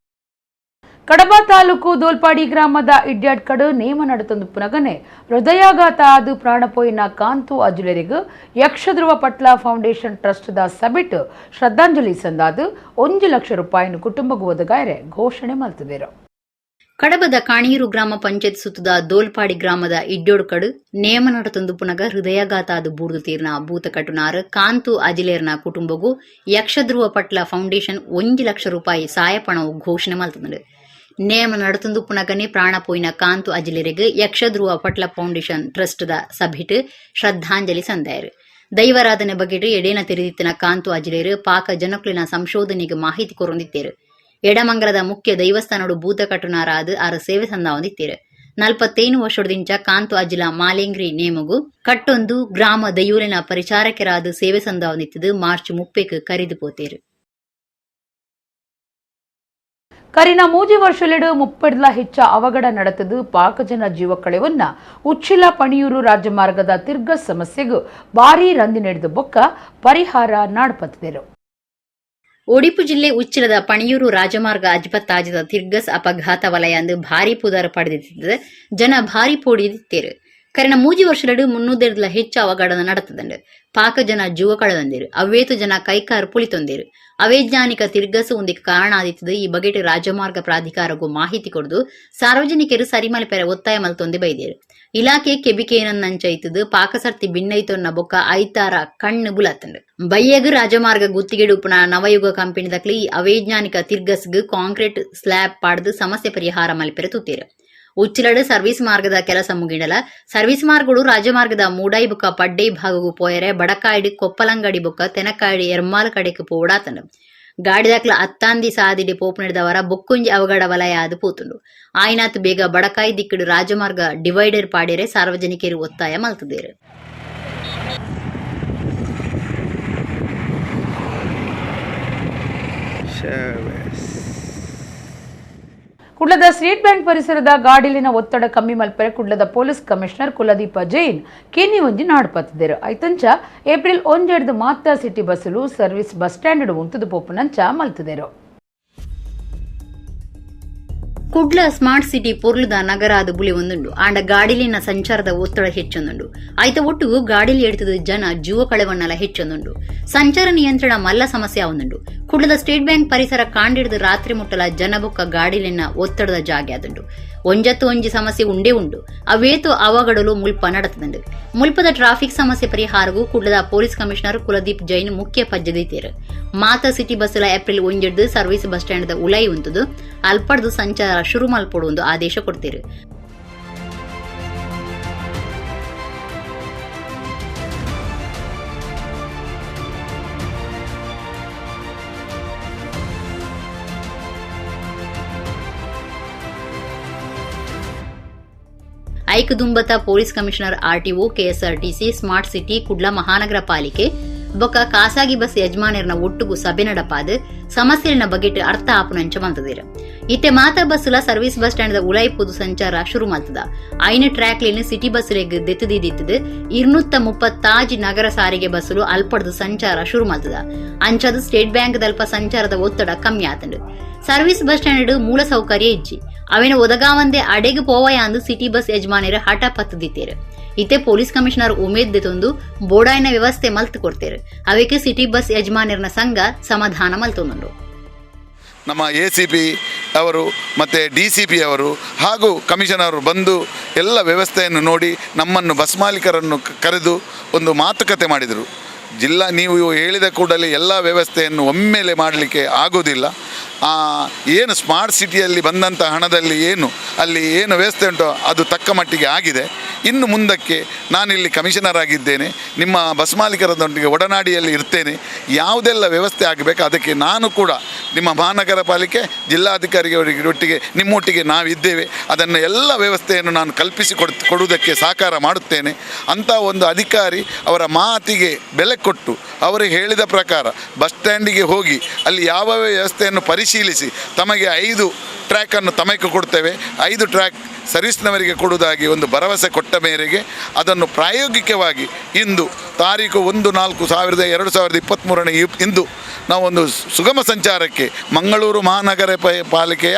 A: ಕಡಬ ತಾಲೂಕು ದೋಲ್ಪಾಡಿ ಗ್ರಾಮದ ಇಡ್ಯಾಡ್ಕಡು ನೇಮ ನಡತೊಂದು ಪುನಗನೆ ಹೃದಯಾಘಾತ ಆದು ಪ್ರಾಣಪೋಯಿನ ಕಾಂತು ಅಜುಲರಿಗೂ ಯಕ್ಷಧ್ರುವ ಪಟ್ಲ ಫೌಂಡೇಶನ್ ಟ್ರಸ್ಟ್ ದ ಸಬಿಟ್ ಶ್ರದ್ಧಾಂಜಲಿ ಸಂದಾದು 1 ಲಕ್ಷ ರೂಪಾಯಿನ ಕುಟುಂಬಗೂ ಒದಗಾಯರೆ ಘೋಷಣೆ ಮಲ್ತಿದರು.
D: ಕಡಬದ ಕಾಣಿಯೂರು ಗ್ರಾಮ ಪಂಚಾಯತ್ ಸುತ್ತದ ದೋಲ್ಪಾಡಿ ಗ್ರಾಮದ ಇಡ್ಯೋಡ್ಕಡು ನೇಮ ನಡತೊಂದು ಪುನಗ ಹೃದಯಾಘಾತ ಆದು ಬೂರ್ದು ತೀರ್ನ ಭೂತ ಕಟುನಾರ್ ಕಾಂತು ಅಜಿಲೇರ್ನ ಕುಟುಂಬಗೂ ಯಕ್ಷಧ್ರುವ ಪಟ್ಲ ಫೌಂಡೇಶನ್ 1 ಲಕ್ಷ ರೂಪಾಯಿ ಸಹಾಯಪಣವು ಘೋಷಣೆ ಮಲ್ತಂದು. ನೇಮ ನಡತೊಂದು ಪುನಗನೆ ಪ್ರಾಣಪೋಯಿನ ಕಾಂತು ಅಜಿಲೇರಿಗೆ ಯಕ್ಷಧ್ರುವ ಪಟ್ಲ ಫೌಂಡೇಶನ್ ಟ್ರಸ್ಟ್ ದ ಸಭಿಟ್ ಶ್ರದ್ಧಾಂಜಲಿ ಸಂದಾಯರು. ದೈವಾರಾಧನೆ ಬಗೆಟ್ ಎಡೇನ ತೆರೆದಿತ್ತಿನ ಕಾಂತು ಅಜಿಲೇರು ಪಾಕ ಜನಕುಲಿನ ಸಂಶೋಧನೆಗೆ ಮಾಹಿತಿ ಕೊರೊಂದಿತ್ತೇರು. ಎಡಮಂಗಲದ ಮುಖ್ಯ ದೈವಸ್ಥಾನಡು ಭೂತ ಕಟುನಾರಾದ ಆರ ಸೇವೆ ಸಂದ ಹೊಂದಿತ್ತೇರು. 45 ವರ್ಷದಿಂದ ಕಾಂತು ಅಜಿಲ ಮಾಲೇಂಗ್ರಿ ನೇಮಗು ಕಟ್ಟೊಂದು ಗ್ರಾಮ ದೈಯೂರಿನ ಪರಿಚಾರಕರಾದ ಸೇವೆ ಸಂದ ಹೊಂದಿತ್ತದು ಮಾರ್ಚ್ 30 ಕರಿದು ಪೋತೇರು.
A: ಕರಿನ 3 ವರ್ಷಲೆಡು 30 ಹೆಚ್ಚ ಅವಘಡ ನಡೆತದು ಪಾಕಜನ ಜೀವ ಕಳೆವನ್ನ ಉಚ್ಚಿಲ ಪಣಿಯೂರು ರಾಜಮಾರ್ಗದ ತಿರ್ಗ ಸಮಸ್ಯೆಗೂ ಭಾರೀ ರಂದಿ ನಡೆದು ಬೊಕ್ಕ ಪರಿಹಾರ ನಾಡ್ಪತ್ತಿದರು.
D: ಉಡುಪಿ ಜಿಲ್ಲೆ ಉಚ್ಚಿಲದ ಪಣಿಯೂರು ರಾಜಮಾರ್ಗ ಅಜ್ಬತ್ತಾಜಿದ ತಿರ್ಗಸ್ ಅಪಘಾತ ವಲಯ ಅಂದು ಭಾರಿ ಪುದಾರ ಪಡೆದಿದ್ದ ಜನ ಭಾರಿ ಪೋಡಿದಿತ್ತೇರು. ಕರಿನ 3 ವರ್ಷಲೆಡು 300 ಹೆಚ್ಚ ಅವಘಡ ನಡೆತದಂಡು ಪಾಕ ಜನ ಜೀವ ಕಳೆದಂದಿರು. ಅವೇತು ಜನ ಕೈಕಾರು ಪುಳಿತೊಂದಿರು. ಅವೈಜ್ಞಾನಿಕ ತಿರ್ಗಸು ಒಂದಿಗೆ ಕಾರಣ ಆದಿತ್ತದು. ಈ ಬಗೆಟ್ ರಾಜಮಾರ್ಗ ಪ್ರಾಧಿಕಾರಕ್ಕೂ ಮಾಹಿತಿ ಕೊಡದು ಸಾರ್ವಜನಿಕರು ಸರಿಮಲ್ಪೆರ ಒತ್ತಾಯ ಮಲ್ತೊಂದೆ ಬೈದೇರು. ಇಲಾಖೆ ಕೆಬಿಕೇನಂಚೈತದು ಪಾಕಸರ್ತಿ ಭಿನ್ನೈತೊನ್ನ ಬೊಕ್ಕ ಐತಾರ ಕಣ್ಣು ಬುಲತ್ತಂಡು. ಬಯ್ಯಗ್ ರಾಜಮಾರ್ಗ ಗುತ್ತಿಗೆಡುಪುನ ನವಯುಗ ಕಂಪನಿ ದಕ್ಲಿ ಈ ಅವೈಜ್ಞಾನಿಕ ತಿರ್ಗಸ್ಗ್ ಕಾಂಕ್ರೀಟ್ ಸ್ಲ್ಯಾಬ್ ಪಾಡ್ದು ಸಮಸ್ಯೆ ಪರಿಹಾರ ಮಲ್ಪೆರ ತುತ್ತೇರು. ಉಚ್ಚಿಲಡ್ ಸರ್ವಿಸ್ ಮಾರ್ಗದ ಕೆಲಸ ಮುಗಿಡಲ ಸರ್ವಿಸ್ ಮಾರ್ಗಗಳು ರಾಜಮಾರ್ಗದ ಮೂಡೈ ಬುಕ್ಕ ಪಡ್ಡೈ ಭಾಗಗೂ ಪೋಯರೆ ಬಡಕಾಯ್ಡಿ ಕೊಪ್ಪಲಂಗಡಿ ಬುಕ್ಕ ತೆನಕಾಯ್ಡಿ ಎರ್ಮಾಲ್ ಕಡೆಗೆ ಪೋಡಾತಂಡು. ಗಾಡಿದಾಕ್ಲ ಅತ್ತಾಂದಿ ಸಾದಿಡಿ ಪೋಪು ನಡೆದವರ ಬೊಕ್ಕುಂಜಿ ಅವಘಡ ವಲಯ ಆದು ಪೋತುಂಡು. ಆಯ್ನಾತ್ ಬೇಗ ಬಡಕಾಯಿ ದಿಕ್ಕಡು ರಾಜಮಾರ್ಗ ಡಿವೈಡರ್ ಪಾಡಿರೆ ಸಾರ್ವಜನಿಕರು ಒತ್ತಾಯ ಮಲ್ತದೇರು.
A: ಕುಡ್ಲದ ಸ್ಟೇಟ್ ಬ್ಯಾಂಕ್ ಪರಿಸರದ ಗಾಡಿಲಿನ ಒತ್ತಡ ಕಮ್ಮಿ ಮಲ್ಪರೆ ಕುಡ್ಲದ ಪೊಲೀಸ್ ಕಮಿಷನರ್ ಕುಲದೀಪ ಜೈನ್ ಕೇನಿ ಒಂಜಿ ನಾಡ್ಪತ್ತಿದ್ದರು. ಐತಂಚ ಏಪ್ರಿಲ್ 1 ಮಾತ್ರ ಸಿಟಿ ಬಸ್ಸುಲು ಸರ್ವಿಸ್ ಬಸ್ ಸ್ಟ್ಯಾಂಡ್ ಉಂತದು ಪೋಪುನಂಚ ಮಲ್ತಿದರು.
D: ಕುಡ್ಲ ಸ್ಮಾರ್ಟ್ ಸಿಟಿ ಪೊರ್ಲುದ ನಗರ ಅದು ಬುಳಿ ಒಂದುಂಡು. ಆಂಡ ಗಾಡಿಲಿನ ಸಂಚಾರದ ಒತ್ತಡ ಹೆಚ್ಚೊಂದುಂಡು. ಐತ ಒಟ್ಟುಗು ಗಾಡಿಲಿ ಎಡ್ತದ ಜನ ಜೀವ ಕಳೆವನ್ನಲ ಹೆಚ್ಚೊಂದುಂಡು. ಸಂಚಾರ ನಿಯಂತ್ರಣ ಮಲ್ಲ ಸಮಸ್ಯೆ ಆವೊಂದುಂಡು. ಕುಡ್ಲದ ಸ್ಟೇಟ್ ಬ್ಯಾಂಕ್ ಪರಿಸರ ಕಾಂಡಿಡ್ದು ರಾತ್ರಿ ಮುಟ್ಟಲ ಜನ ಬೊಕ್ಕ ಗಾಡಿಲಿನ ಒತ್ತಡದ ಜಾಗೆ ಆದುಂಡು. ಒಂಜತ್ತು ಒಂಜಿ ಸಮಸ್ಯೆ ಉಂಡೇ ಉಂಡು. ಅವೇತು ಅವಗಡಲು ಮುಲ್ಪ ನಡತದಂಡು. ಮುಲ್ಪದ ಟ್ರಾಫಿಕ್ ಸಮಸ್ಯೆ ಪರಿಹಾರಗೂ ಕುಡ್ಲದ ಪೊಲೀಸ್ ಕಮಿಷನರ್ ಕುಲದೀಪ್ ಜೈನ್ ಮುಖ್ಯ ಪಜ್ಜದಿತ್ತೇರು. ಮಾತ ಸಿಟಿ ಬಸ್ಸುಲ ಏಪ್ರಿಲ್ 1 ಸರ್ವಿಸ್ ಬಸ್ ಸ್ಟ್ಯಾಂಡ್ ಉಲೈ ಉಂತದು ಅಲ್ಪಡ್ದು ಸಂಚಾರ ಶುರು ಮಲ್ಪಡುವಂದು ಆದೇಶ ಕೊಡ್ತೀರು. ಐಕದುಂಬತ police commissioner RTO KSRTC smart city Kudla ಮಹಾನಗರ ಪಾಲಿಕೆ ಬೊಕ್ಕ ಖಾಸಗಿ ಬಸ್ ಯಜಮಾನರ್ನ ಒಟ್ಟುಗು ಸಭೆ ನಡಪಾದ ಸಮಸ್ಯೆನ ಬಗೆಟ್ ಅರ್ಥ ಆಪುನಂಚ ಮಲ್ತದೇರ. ಇತ್ತೆ ಮಾತಾ ಬಸ್ಸುಲ ಸರ್ವಿಸ್ ಬಸ್ ಸ್ಟ್ಯಾಂಡ್ ಉಲೈ ಪುದು ಸಂಚಾರ ಶುರು ಮಲ್ತದ. ಐನ ಟ್ರ್ಯಾಕ್ ಲೇನ್ ಸಿಟಿ ಬಸ್ಸುಲೆಗ್ ದೆತ್ತದಿದ್ದಿತ್ತದು 230 ನಗರ ಸಾರಿಗೆ ಬಸ್ಸುಲು ಅಲ್ಪಡ್ದು ಸಂಚಾರ ಶುರು ಮಲ್ತದ. ಅಂಚದು ಸ್ಟೇಟ್ ಬ್ಯಾಂಕ್ ದಲ್ಪ ಸಂಚಾರದ ಒತ್ತಡ ಕಮ್ಮಿ ಆತಂಡು. ಸರ್ವಿಸ್ ಬಸ್ ಸ್ಟ್ಯಾಂಡ್ ಮೂಲ ಸೌಕರ್ಯ ಇಜ್ಜಿ ಅವೇನ ಒದಗಾವಂದೆ ಅಡೆಗೆ ಪೋವಯಾಂದು ಸಿಟಿ ಬಸ್ ಯಜಮಾನರು ಹಠ ಪತ್ತದಿತ್ತೇರು. ಇತ್ತೆ ಪೊಲೀಸ್ ಕಮಿಷನರ್ ಉಮೇದ್ ದೆತೊಂದು ಬೋಡಾಯ್ನ ವ್ಯವಸ್ಥೆ ಮಲ್ತು ಕೊಡ್ತೇರು. ಅವಕ್ಕೆ ಸಿಟಿ ಬಸ್ ಯಜಮಾನರ್ನ ಸಂಘ ಸಮಾಧಾನ ಮಲ್ತೊಂದುಂಡು.
H: ನಮ್ಮ ACP ಅವರು ಮತ್ತು DCP ಅವರು ಹಾಗೂ ಕಮಿಷನರ್ ಬಂದು ಎಲ್ಲ ವ್ಯವಸ್ಥೆಯನ್ನು ನೋಡಿ ನಮ್ಮನ್ನು ಬಸ್ ಮಾಲೀಕರನ್ನು ಕರೆದು ಒಂದು ಮಾತುಕತೆ ಮಾಡಿದರು. ನೀವು ಹೇಳಿದ ಕೂಡಲೇ ಎಲ್ಲ ವ್ಯವಸ್ಥೆಯನ್ನು ಒಮ್ಮೆಲೆ ಮಾಡಲಿಕ್ಕೆ ಆಗೋದಿಲ್ಲ. ಏನು ಸ್ಮಾರ್ಟ್ ಸಿಟಿಯಲ್ಲಿ ಬಂದಂಥ ಹಣದಲ್ಲಿ ಅಲ್ಲಿ ಏನು ವ್ಯವಸ್ಥೆ ಉಂಟೋ ಅದು ತಕ್ಕ ಮಟ್ಟಿಗೆ ಆಗಿದೆ. ಇನ್ನು ಮುಂದಕ್ಕೆ ನಾನಿಲ್ಲಿ ಕಮಿಷನರ್ ಆಗಿದ್ದೇನೆ, ನಿಮ್ಮ ಬಸ್ ಮಾಲೀಕರದೊಂದಿಗೆ ಒಡನಾಡಿಯಲ್ಲಿ ಇರ್ತೇನೆ. ಯಾವುದೆಲ್ಲ ವ್ಯವಸ್ಥೆ ಆಗಬೇಕು ಅದಕ್ಕೆ ನಾನು ಕೂಡ ನಿಮ್ಮ ಮಹಾನಗರ ಪಾಲಿಕೆ ಜಿಲ್ಲಾಧಿಕಾರಿಯವರೊಟ್ಟಿಗೆ ನಿಮ್ಮೊಟ್ಟಿಗೆ ನಾವಿದ್ದೇವೆ. ಅದನ್ನು ಎಲ್ಲ ವ್ಯವಸ್ಥೆಯನ್ನು ನಾನು ಕೊಡುವುದಕ್ಕೆ ಸಹಕಾರ ಮಾಡುತ್ತೇನೆ. ಅಂಥ ಒಂದು ಅಧಿಕಾರಿ ಅವರ ಮಾತಿಗೆ ಬೆಲೆ ಕೊಟ್ಟು ಅವರು ಹೇಳಿದ ಪ್ರಕಾರ ಬಸ್ ಸ್ಟ್ಯಾಂಡಿಗೆ ಹೋಗಿ ಅಲ್ಲಿ ಯಾವ ವ್ಯವಸ್ಥೆಯನ್ನು ಪರಿಶೀಲಿಸಿ ತಮಗೆ 5 ಟ್ರ್ಯಾಕನ್ನು ತಮಗೆ ಕೊಡ್ತೇವೆ, 5 ಟ್ರ್ಯಾಕ್ ಸರ್ವಿಸ್ನವರಿಗೆ ಕೊಡುವುದಾಗಿ ಒಂದು ಭರವಸೆ ಕೊಟ್ಟ ಮೇರೆಗೆ ಅದನ್ನು ಪ್ರಾಯೋಗಿಕವಾಗಿ ಇಂದು ತಾರೀಕು 1/4/2023 ಇಂದು ನಾವೊಂದು ಸುಗಮ ಸಂಚಾರಕ್ಕೆ ಮಂಗಳೂರು ಮಹಾನಗರ ಪಾಲಿಕೆಯ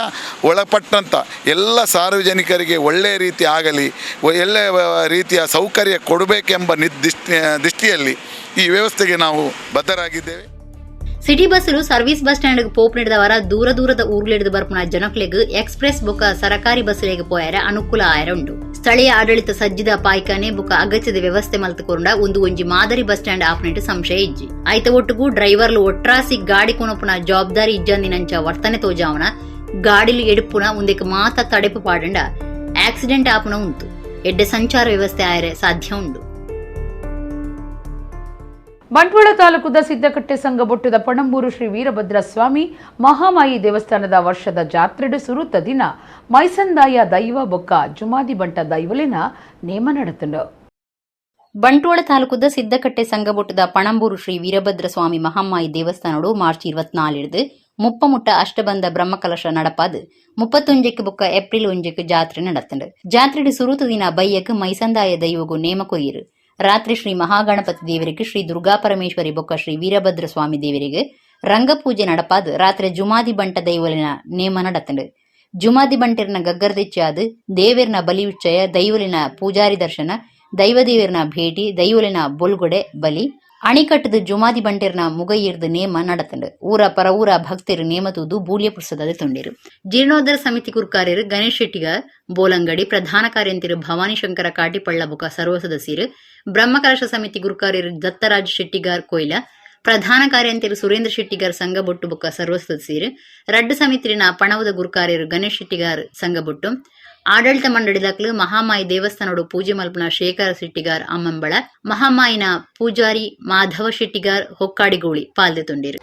H: ಒಳಪಟ್ಟಂಥ ಎಲ್ಲ ಸಾರ್ವಜನಿಕರಿಗೆ ಒಳ್ಳೆಯ ರೀತಿ ಆಗಲಿ, ಒಳ್ಳೆಯ ರೀತಿಯ ಸೌಕರ್ಯ ಕೊಡಬೇಕೆಂಬ ದೃಷ್ಟಿಯಲ್ಲಿ ಈ ವ್ಯವಸ್ಥೆಗೆ ನಾವು ಬದ್ಧರಾಗಿದ್ದೇವೆ.
D: City bus service bus stand ಪೋಪನಿಡಿದವರ ದೂರದ ಊರ್ಲಿಡಿದು ಬರ್ಪುನ ಜನಕ್ಲೆಗ್ ಎಕ್ಸ್ಪ್ರೆಸ್ ಬೊಕ್ಕ ಸರಕಾರಿ ಬಸ್ಸಿಗೆ ಪೋಯರೆ ಅನುಕೂಲ ಆಯರ ಉಂಟು. ಸ್ಥಳೀಯ ಆಡಳಿತ ಸಜ್ಜಿದ ಪಾಯ್ಕಾನೆ ಬೊಕ್ಕ ಅಗತ್ಯದ ವ್ಯವಸ್ಥೆ ಮಲ್ತುಕೊಂಡ ಒಂಜಿ ಮಾದರಿ ಬಸ್ ಸ್ಟ್ಯಾಂಡ್ ಆಪನೇಟ್ ಸಂಶಯ ಇಜ್ಜಿ ಐತ ಒಟ್ಟುಗೂ ಡ್ರೈವರ್ಲು ಒಟ್ರಾಸಿ ಗಾಡಿ ಕೊನಪುನ ಜವಾಬ್ದಾರಿ ಇಜ್ಜಂದಿನಂಚ ವರ್ತನೆ ತೋಜಾವನ ಗಾಡಿಲು ಎಡುಪುನ ಒಂದಕ್ಕೆ ಮಾತ ತಡೆಪು ಪಾಡಂಡ ಆಕ್ಸಿಡೆಂಟ್ ಆಪುನ ಉಂಟು. ಎಡ್ಡೆ ಸಂಚಾರ ವ್ಯವಸ್ಥೆ ಆಯರೆ ಸಾಧ್ಯ ಉಂಟು.
A: ಬಂಟ್ವಾಳ ತಾಲೂಕುದ ಸಿದ್ದಕಟ್ಟೆ ಸಂಘಬೊಟ್ಟುದ ಪಣಂಬೂರು ಶ್ರೀ ವೀರಭದ್ರ ಸ್ವಾಮಿ ಮಹಾಮಾಯಿ ದೇವಸ್ಥಾನದ ವರ್ಷದ ಜಾತ್ರೆಡು ಸುರುತ್ತ ದಿನ ಮೈಸಂದಾಯ ದೈವ ಬೊಕ್ಕ ಜುಮಾದಿ ಬಂಟ ದೈವಲಿನ ನೇಮ ನಡೆತುಂಡು.
D: ಬಂಟ್ವಾಳ ತಾಲೂಕುದ ಸಿದ್ದಕಟ್ಟೆ ಸಂಘಬೊಟ್ಟುದ ಪಣಂಬೂರು ಶ್ರೀ ವೀರಭದ್ರ ಸ್ವಾಮಿ ಮಹಾಮಾಯಿ ದೇವಸ್ಥಾನಡು ಮಾರ್ಚ್ 24 ಮುಪ್ಪಮುಟ್ಟ ಅಷ್ಟಬಂಧ ಬ್ರಹ್ಮಕಲಶ ನಡಪಾದು 31 ಬೊಕ್ಕ ಏಪ್ರಿಲ್ 1 ಜಾತ್ರೆ நடத்துண்டு. ಜಾತ್ರೆಡು ಸುರುತ ದಿನ ಬೈಯಕ್ ಮೈಸಂದಾಯ ದೈವಗು ನೇಮ ಕೊಯ್ಯಿರು. ರಾತ್ರಿ ಶ್ರೀ ಮಹಾಗಣಪತಿ ದೇವರಿಗೆ ಶ್ರೀ ದುರ್ಗಾ ಪರಮೇಶ್ವರಿ ಬೊಕ್ಕ ಶ್ರೀ ವೀರಭದ್ರ ಸ್ವಾಮಿ ದೇವರಿಗೆ ರಂಗಪೂಜೆ ನಡಪಾದು ರಾತ್ರಿ ಜುಮಾದಿ ಬಂಟ ದೈವಲಿನ ನೇಮ நடத்துண்டு. ಜುಮಾದಿ ಬಂಟಿರ್ನ ಗಗ್ಗರ್ದೆಚ್ಚಾದು ದೇವೇರ್ನ ಬಲಿಯುಚ್ಚಯ ದೈವಲಿನ ಪೂಜಾರಿ ದರ್ಶನ ದೈವದೇವರ್ನ ಭೇಟಿ ದೈವಲಿನ ಬೊಲ್ಗೊಡೆ ಬಲಿ ಅಣಿಕಟ್ಟದ ಜುಮಾದಿ ಬಂಟಿರ್ನ ಮುಗೈಯಿರ್ದು ನೇಮ நடத்துண்டு. ಊರ ಪರ ಊರ ಭಕ್ತರು ನೇಮ ತೂದು ಬೂಲಿಯ ಪುಸ್ತದ ತುಂಡಿರು. ಜೀರ್ಣೋದ್ಧಾರ ಸಮಿತಿ ಕುರ್ಕಾರ್ಯರು ಗಣೇಶ್ ಶೆಟ್ಟಿಗಾರ್ ಬೋಲಂಗಡಿ, ಪ್ರಧಾನ ಕಾರ್ಯಂತಿರು ಭವಾನಿ ಶಂಕರ ಕಾಟಿಪಳ್ಳ ಬೊಕ ಸರ್ವ ಸದಸ್ಯರು, ಬ್ರಹ್ಮಕಲಶ ಸಮಿತಿ ಗುರುಕಾರ್ಯರು ದತ್ತರಾಜ್ ಶೆಟ್ಟಿಗಾರ್ ಕೊಯ್ಲ, ಪ್ರಧಾನ ಕಾರ್ಯಂತಿರು ಸುರೇಂದ್ರ ಶೆಟ್ಟಿಗಾರ್ ಸಂಘಬೊಟ್ಟು ಬೊಕ್ಕ ಸರ್ವ ಸದಸ್ಯರು, ರಡ್ಡು ಸಮಿತಿನ ಪಣವದ ಗುರುಕಾರ್ಯರು ಗಣೇಶ್ ಶೆಟ್ಟಿಗಾರ್ ಸಂಘಬೊಟ್ಟು, ಆಡಳಿತ ಮಂಡಳಿದಾಕ್ಲು ಮಹಾಮಾಯಿ ದೇವಸ್ಥಾನಡು ಪೂಜೆ ಮಲ್ಪನ ಶೇಖರ ಶೆಟ್ಟಿಗಾರ್ ಅಮ್ಮಂಬಳ, ಮಹಾಮಾಯಿನ ಪೂಜಾರಿ ಮಾಧವ ಶೆಟ್ಟಿಗಾರ್ ಹೊಕ್ಕಾಡಿಗೋಳಿ ಪಾಲ್ದೆ ತುಂಡಿರು.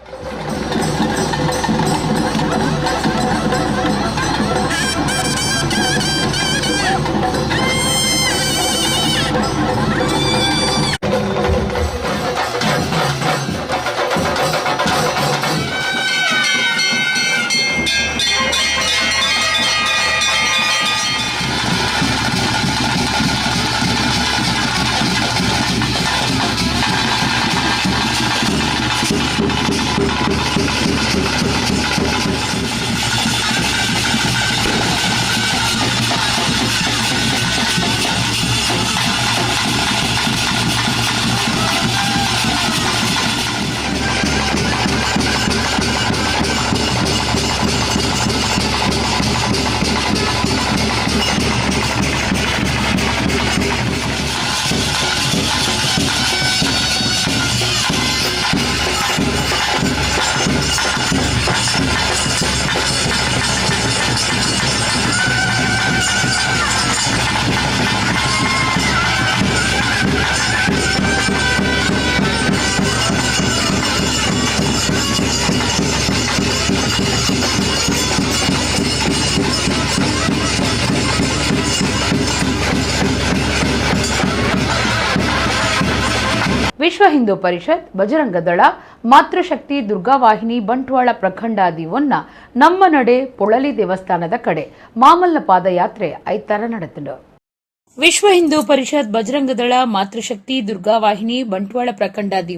A: ವಿಶ್ವ ಹಿಂದೂ ಪರಿಷತ್, ಬಜರಂಗ ದಳ, ಮಾತೃಶಕ್ತಿ ದುರ್ಗಾವಾಹಿನಿ ಬಂಟ್ವಾಳ ಪ್ರಖಂಡಾದಿ ನಮ್ಮ ನಡೆ ಪೊಳಲಿ ದೇವಸ್ಥಾನದ ಕಡೆ ಮಾಮಲ್ಲ ಪಾದಯಾತ್ರೆ ಐತಾರ ನಡೆತುಂಡು. ವಿಶ್ವ ಹಿಂದೂ ಪರಿಷತ್, ಬಜರಂಗ ದಳ, ಮಾತೃಶಕ್ತಿ ದುರ್ಗಾವಾಹಿನಿ ಬಂಟ್ವಾಳ ಪ್ರಖಂಡಾದಿ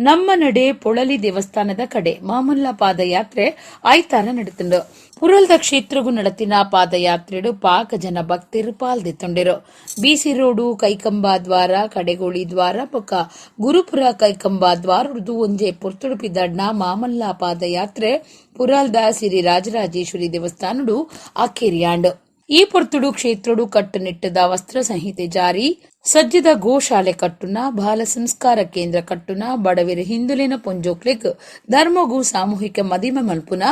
A: ನಮ್ಮ ನಡೆ ಪೊಳಲಿ ದೇವಸ್ಥಾನದ ಕಡೆ ಮಾಮಲ್ಲ ಪಾದಯಾತ್ರೆ ಐತಾರ ನಡೆತುಂಡು. ಪುರಲ್ದ ಕ್ಷೇತ್ರಗೂ ನಡತಿನ ಪಾದಯಾತ್ರೆಡು ಪಾಕ ಜನ ಭಕ್ತರು ಪಾಲ್ದೆತ್ತೊಂಡಿರು. ಬಿಸಿ ರೋಡು ಕೈಕಂಬ ದ್ವಾರ ಕಡೆಗೋಳಿ ದ್ವಾರ ಪೊಕ್ಕ ಗುರುಪುರ ಕೈಕಂಬ ದ್ವಾರದು ಒಂಜೆ ಪೊರ್ತುಡುಪಿದಡ್ನ ಮಾಮಲ್ಲ ಪಾದಯಾತ್ರೆ ಪುರಲ್ದ ಸಿರಿ ರಾಜರಾಜೇಶ್ವರಿ ದೇವಸ್ಥಾನಡು ಅಕ್ಕೇರಿಯಾಂಡು. ಈ ಪೊರ್ತುಡು ಕ್ಷೇತ್ರಡು ಕಟ್ಟುನಿಟ್ಟದ ವಸ್ತ್ರ ಸಂಹಿತೆ ಜಾರಿ ಸಜ್ಜಿದ ಗೋಶಾಲೆ ಕಟ್ಟುನ ಬಾಲ ಸಂಸ್ಕಾರ ಕೇಂದ್ರ ಕಟ್ಟುನ ಬಡವಿರ ಹಿಂದುಲಿನ ಪೊಂಜೋಕ್ಲೆಗ್ ಧರ್ಮಗೂ ಸಾಮೂಹಿಕ ಮದಿಮೆ ಮಲ್ಪುನ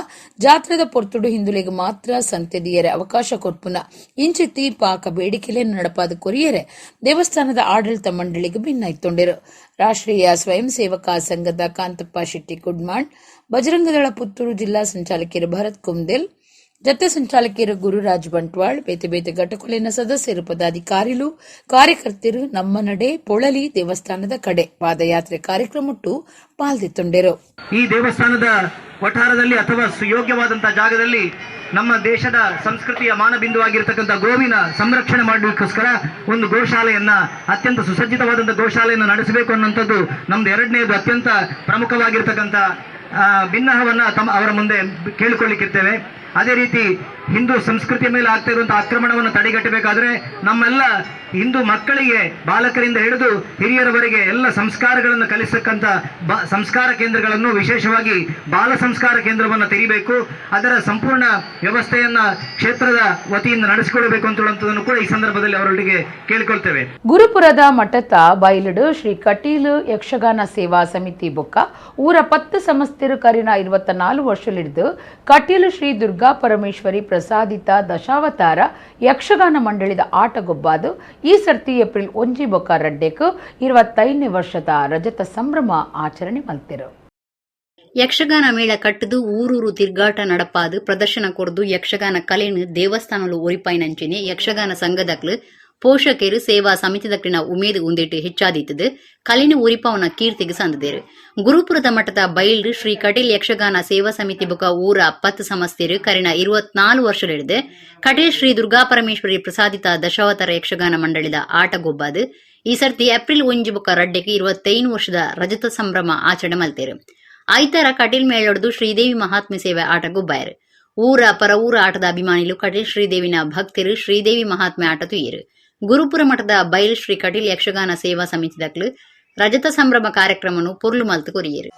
A: ಜಾತ್ರದ ಪೊರ್ತುಡು ಹಿಂದುಲಿಗೆ ಮಾತ್ರ ಸಂತೆದಿಯರೆ ಅವಕಾಶ ಕೊಟ್ಪುನ ಇಂಚಿತ್ತಿ ಪಾಕ ಬೇಡಿಕೆಲೆ ನಡಪಾದ ಕೊರಿಯರೆ ದೇವಸ್ಥಾನದ ಆಡಳಿತ ಮಂಡಳಿಗೆ ಭಿನ್ನೈತೊಂಡಿರು. ರಾಷ್ಟ್ರೀಯ ಸ್ವಯಂ ಸೇವಕ ಸಂಘದ ಕಾಂತಪ್ಪ ಶೆಟ್ಟಿ ಕುಡ್ಮಾಣ್, ಬಜರಂಗದಳ ಪುತ್ತೂರು ಜಿಲ್ಲಾ ಸಂಚಾಲಕಿಯರು ಭರತ್ ಕುಮ್ದೆಲ್, ಜತೆ ಸಂಚಾಲಕಿಯರು ಗುರುರಾಜ್ ಬಂಟ್ವಾಳ್, ಬೇತೆ ಬೇತೆ ಘಟಕಲಿನ ಸದಸ್ಯರು, ಪದಾಧಿಕಾರಿಗಳು, ಕಾರ್ಯಕರ್ತರು ನಮ್ಮ ನಡೆ ಪೊಳಲಿ ದೇವಸ್ಥಾನದ ಕಡೆ ಪಾದಯಾತ್ರೆ ಕಾರ್ಯಕ್ರಮಟ್ಟು ಪಾಲ್ಗೊಳ್ಳುತ್ತಿದ್ದರು.
I: ಈ ದೇವಸ್ಥಾನದ ವಠಾರದಲ್ಲಿ ಅಥವಾ ಸುಯೋಗ್ಯವಾದಂತಹ ಜಾಗದಲ್ಲಿ ನಮ್ಮ ದೇಶದ ಸಂಸ್ಕೃತಿಯ ಮಾನಬಿಂದುವಾಗಿರ್ತಕ್ಕಂಥ ಗೋವಿನ ಸಂರಕ್ಷಣೆ ಮಾಡಲಿಕ್ಕೋಸ್ಕರ ಒಂದು ಗೋಶಾಲೆಯನ್ನ, ಅತ್ಯಂತ ಸುಸಜ್ಜಿತವಾದಂತಹ ಗೋಶಾಲೆಯನ್ನು ನಡೆಸಬೇಕು ಅನ್ನುವಂಥದ್ದು ನಮ್ದು ಎರಡನೇದು ಅತ್ಯಂತ ಪ್ರಮುಖವಾಗಿರ್ತಕ್ಕಂಥ ಭಿನ್ನಹವನ್ನ ಅವರ ಮುಂದೆ ಕೇಳಿಕೊಳ್ಳಿಕ್ಕಿರ್ತೇವೆ. ಅದೇ ರೀತಿ ಹಿಂದೂ ಸಂಸ್ಕೃತಿಯ ಮೇಲೆ ಆಗ್ತಾ ಇರುವಂತಹ ಆಕ್ರಮಣವನ್ನು ತಡೆಗಟ್ಟಬೇಕಾದ್ರೆ ನಮ್ಮೆಲ್ಲ ಹಿಂದೂ ಮಕ್ಕಳಿಗೆ ಬಾಲಕರಿಂದ ಹಿಡಿದು ಹಿರಿಯರವರೆಗೆ ಎಲ್ಲ ಸಂಸ್ಕಾರಗಳನ್ನು ಕಲಿಸತಕ್ಕಂಥ ಸಂಸ್ಕಾರ ಕೇಂದ್ರಗಳನ್ನು, ವಿಶೇಷವಾಗಿ ಬಾಲ ಸಂಸ್ಕಾರ ಕೇಂದ್ರವನ್ನು ತೆರೀಬೇಕು. ಅದರ ಸಂಪೂರ್ಣ ವ್ಯವಸ್ಥೆಯನ್ನ ಕ್ಷೇತ್ರದ ವತಿಯಿಂದ ನಡೆಸಿಕೊಳ್ಳಬೇಕು ಅಂತೇಳುವಂಥದ್ದನ್ನು ಕೂಡ ಈ ಸಂದರ್ಭದಲ್ಲಿ ಅವರೊಟ್ಟಿಗೆ ಕೇಳಿಕೊಳ್ತೇವೆ.
A: ಗುರುಪುರದ ಮಠದ ಬೈಲಡು ಶ್ರೀ ಕಟೀಲು ಯಕ್ಷಗಾನ ಸೇವಾ ಸಮಿತಿ ಬೊಕ್ಕ ಊರ 10 ಸಮಸ್ತಿರು ಕರಿನ 24 ವರ್ಷಲಿಡ್ದು ಕಟೀಲು ಶ್ರೀ ದುರ್ಗಾ ಪರಮೇಶ್ವರಿ ಪ್ರಸಾದಿತ ದಶಾವತಾರ ಯಕ್ಷಗಾನ ಮಂಡಳಿದ ಆಟಗೊಬ್ಬಾದು ಈ ಸರ್ತಿ ಏಪ್ರಿಲ್ 1 ಬೊಕ್ಕ ರಡ್ಡೆಕ್ 25ನೇ ವರ್ಷದ ರಜತ ಸಂಭ್ರಮ ಆಚರಣೆ ಮಲ್ತಿರು.
D: ಯಕ್ಷಗಾನ ಮೇಳ ಕಟ್ಟದು ಊರೂರು ತಿರ್ಗಾಟ ನಡಪಾದು ಪ್ರದರ್ಶನ ಕೊಡ್ದು ಯಕ್ಷಗಾನ ಕಲೆನು ದೇವಸ್ಥಾನಲು ಒರಿಪಾಯಿನಂಚಿನೆ ಯಕ್ಷಗಾನ ಸಂಘದಕ್ಲು ಪೋಷಕರು ಸೇವಾ ಸಮಿತಿದಕ್ಲಿನ ಉಮೇದು ಉಂದಿಟ್ಟು ಹೆಚ್ಚಾದೀತದು ಕಲಿನ ಉರಿಪಾವನ ಕೀರ್ತಿಗೆ ಸಂದೇರು. ಗುರುಪುರದ ಮಠದ ಬೈಲ್ಡು ಶ್ರೀ ಕಟೀಲ್ ಯಕ್ಷಗಾನ ಸೇವಾ ಸಮಿತಿ ಬೊಕ ಊರ 10 ಸಮಸ್ತೆರು ಕರಿನ 24 ವರ್ಷಲಿಡಿದು ಕಟೀಲ್ ಶ್ರೀ ದುರ್ಗಾ ಪರಮೇಶ್ವರಿ ಪ್ರಸಾದಿತ ದಶಾವತಾರ ಯಕ್ಷಗಾನ ಮಂಡಳಿದ ಆಟಗೊಬ್ಬಾದು ಈ ಸರ್ತಿ ಏಪ್ರಿಲ್ 1 ಬೊಕ ರಡ್ಡೆಗೆ 25 ವರ್ಷದ ರಜತ ಸಂಭ್ರಮ ಆಚರಣೆ ಮಲ್ತೇರು. ಐತಾರ ಕಟೀಲ್ ಮೇಳೊಡ್ದು ಶ್ರೀದೇವಿ ಮಹಾತ್ಮೆ ಸೇವೆ ಆಟಗೊಬ್ಬಾಯರು. ಊರ ಪರ ಊರ ಆಟದ ಅಭಿಮಾನಿಗಳು ಕಟೀಲ್ ಶ್ರೀದೇವಿನ ಭಕ್ತರು ಶ್ರೀದೇವಿ ಮಹಾತ್ಮೆ ಆಟ ತುಯ್ಯರು. ಗುರುಪುರ ಮಠದ ಬೈಲ್ ಶ್ರೀ ಕಟೀಲ್ ಯಕ್ಷಗಾನ ಸೇವಾ ಸಮಿತಿದಕ್ಲು ರಜತ ಸಂಭ್ರಮ ಕಾರ್ಯಕ್ರಮವನ್ನು ಪೊರ್ಲು ಮಲ್ತು ಕೊರಿಯರು.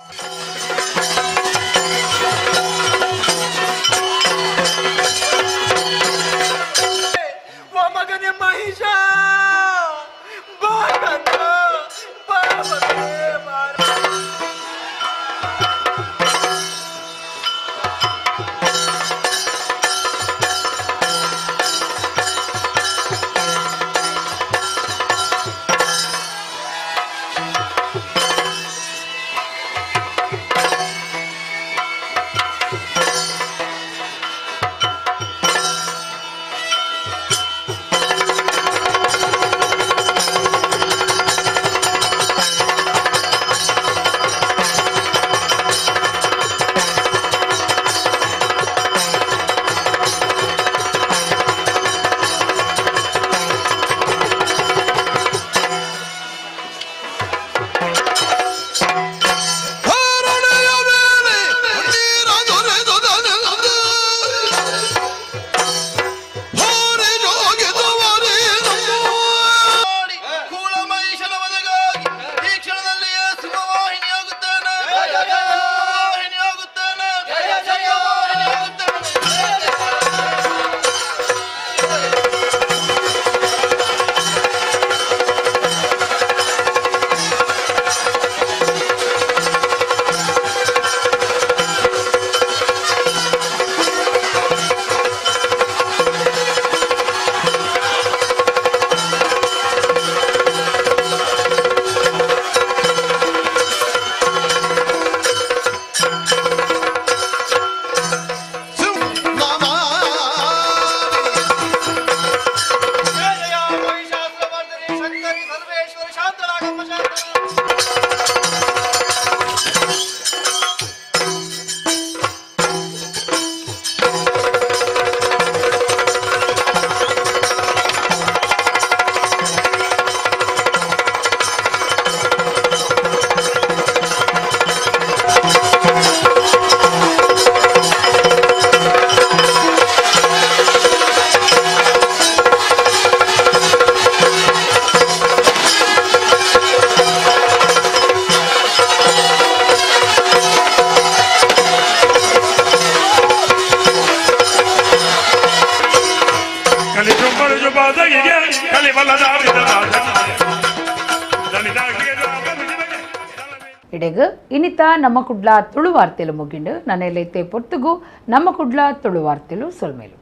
A: ಇಡೆಗ ಇನ್ನಿತ ನಮ್ಮ ಕುಡ್ಲ ತುಳು ವಾರ್ತೆಲು ಮುಗಿಂಡು ನನ್ನೆಲ್ಲೈತೆ ಪೊರ್ತುಗು ನಮ್ಮ ಕುಡ್ಲ ತುಳು ವಾರ್ತೆಲು ಸೊಲ್ಮೇಲು.